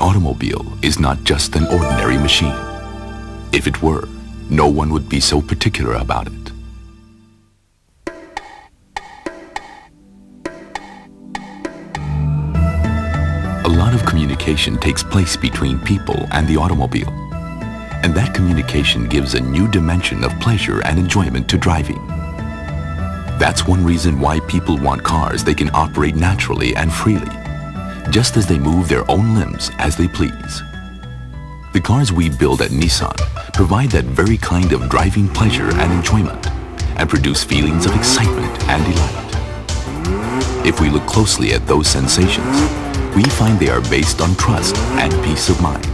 automobile is not just an ordinary machine. If it were, no one would be so particular about it. A lot of communication takes place between people and the automobile, and that communication gives a new dimension of pleasure and enjoyment to driving. That's one reason why people want cars they can operate naturally and freely, just as they move their own limbs as they please. The cars we build at Nissan provide that very kind of driving pleasure and enjoyment, and produce feelings of excitement and delight. If we look closely at those sensations, we find they are based on trust and peace of mind.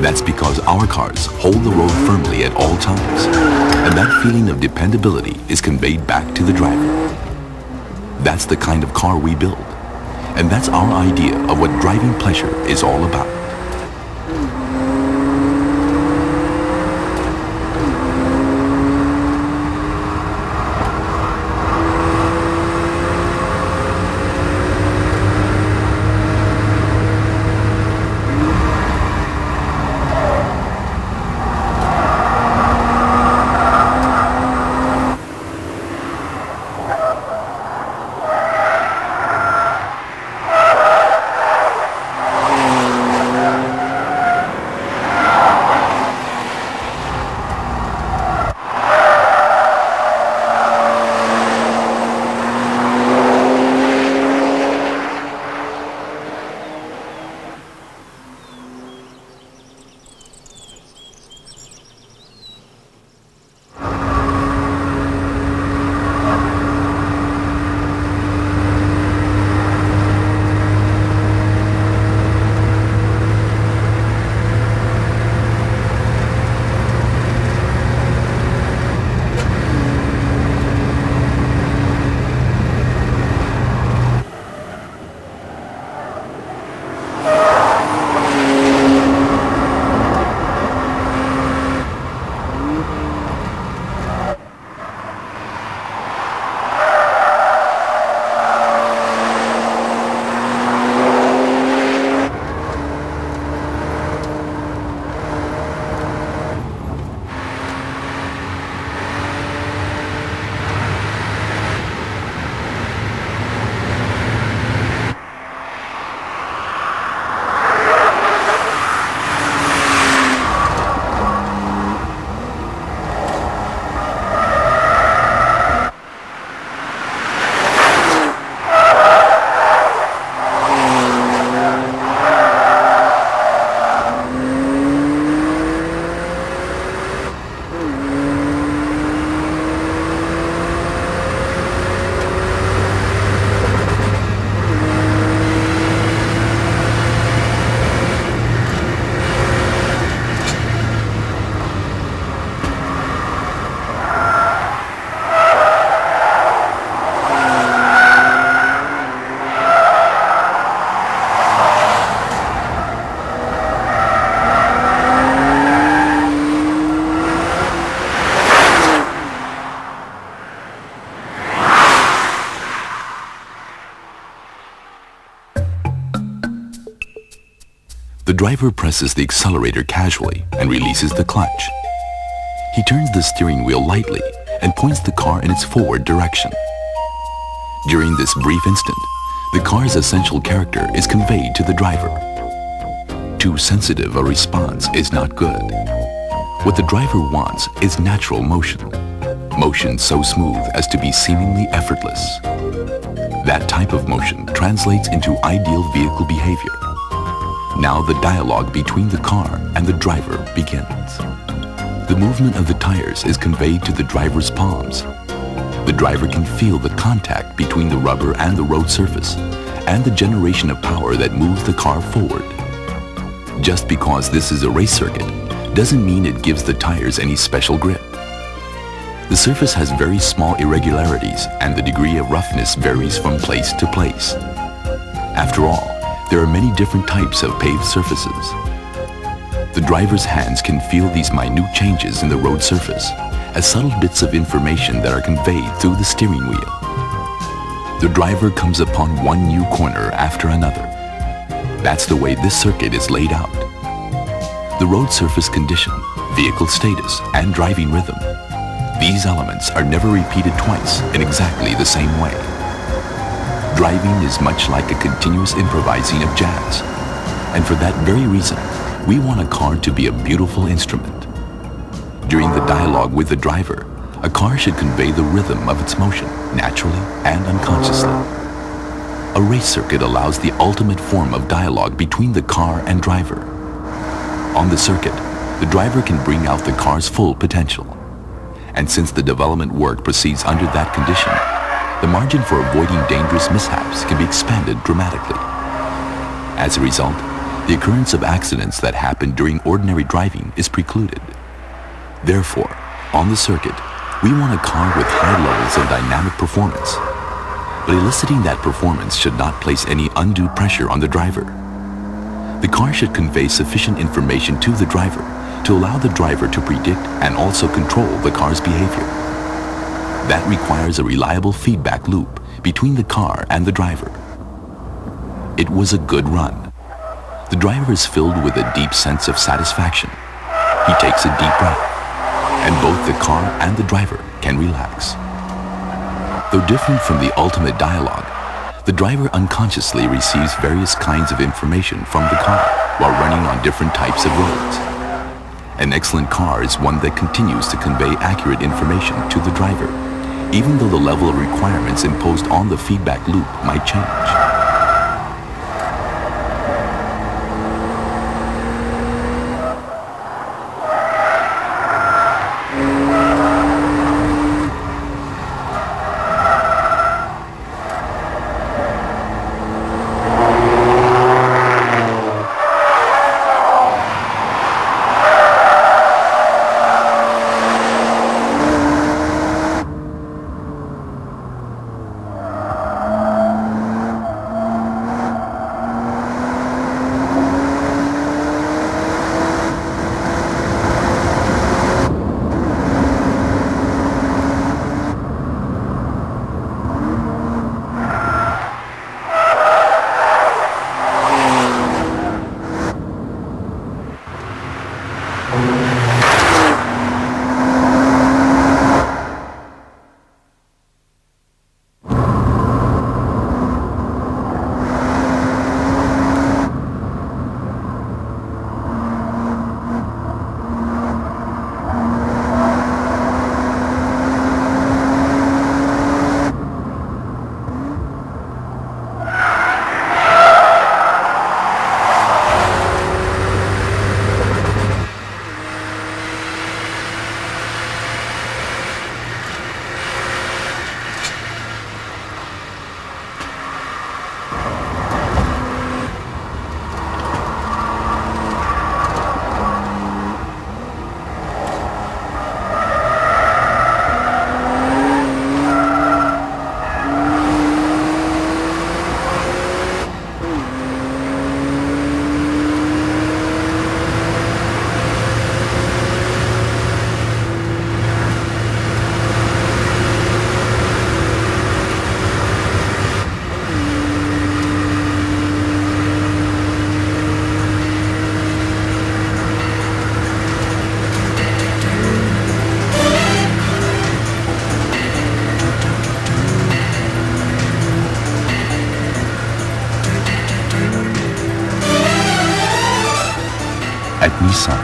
That's because our cars hold the road firmly at all times, and that feeling of dependability is conveyed back to the driver. That's the kind of car we build, and that's our idea of what driving pleasure is all about. The driver presses the accelerator casually and releases the clutch. He turns the steering wheel lightly and points the car in its forward direction. During this brief instant, the car's essential character is conveyed to the driver. Too sensitive a response is not good. What the driver wants is natural motion. Motion so smooth as to be seemingly effortless. That type of motion translates into ideal vehicle behavior. Now the dialogue between the car and the driver begins. The movement of the tires is conveyed to the driver's palms. The driver can feel the contact between the rubber and the road surface, and the generation of power that moves the car forward. Just because this is a race circuit doesn't mean it gives the tires any special grip. The surface has very small irregularities, and the degree of roughness varies from place to place. After all, there are many different types of paved surfaces. The driver's hands can feel these minute changes in the road surface as subtle bits of information that are conveyed through the steering wheel. The driver comes upon one new corner after another. That's the way this circuit is laid out. The road surface condition, vehicle status, and driving rhythm. These elements are never repeated twice in exactly the same way. Driving is much like a continuous improvising of jazz. And for that very reason, we want a car to be a beautiful instrument. During the dialogue with the driver, a car should convey the rhythm of its motion naturally and unconsciously. A race circuit allows the ultimate form of dialogue between the car and driver. On the circuit, the driver can bring out the car's full potential. And since the development work proceeds under that condition, the margin for avoiding dangerous mishaps can be expanded dramatically. As a result, the occurrence of accidents that happen during ordinary driving is precluded. Therefore, on the circuit, we want a car with high levels of dynamic performance. But eliciting that performance should not place any undue pressure on the driver. The car should convey sufficient information to the driver to allow the driver to predict and also control the car's behavior. That requires a reliable feedback loop between the car and the driver. It was a good run. The driver is filled with a deep sense of satisfaction. He takes a deep breath, and both the car and the driver can relax. Though different from the ultimate dialogue, the driver unconsciously receives various kinds of information from the car while running on different types of roads. An excellent car is one that continues to convey accurate information to the driver, even though the level of requirements imposed on the feedback loop might change. At Nissan,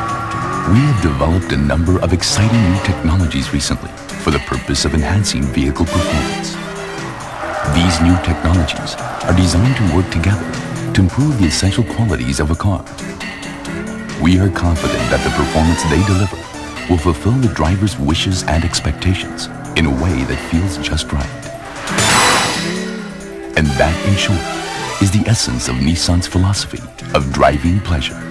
we have developed a number of exciting new technologies recently for the purpose of enhancing vehicle performance. These new technologies are designed to work together to improve the essential qualities of a car. We are confident that the performance they deliver will fulfill the driver's wishes and expectations in a way that feels just right. And that, in short, is the essence of Nissan's philosophy of driving pleasure.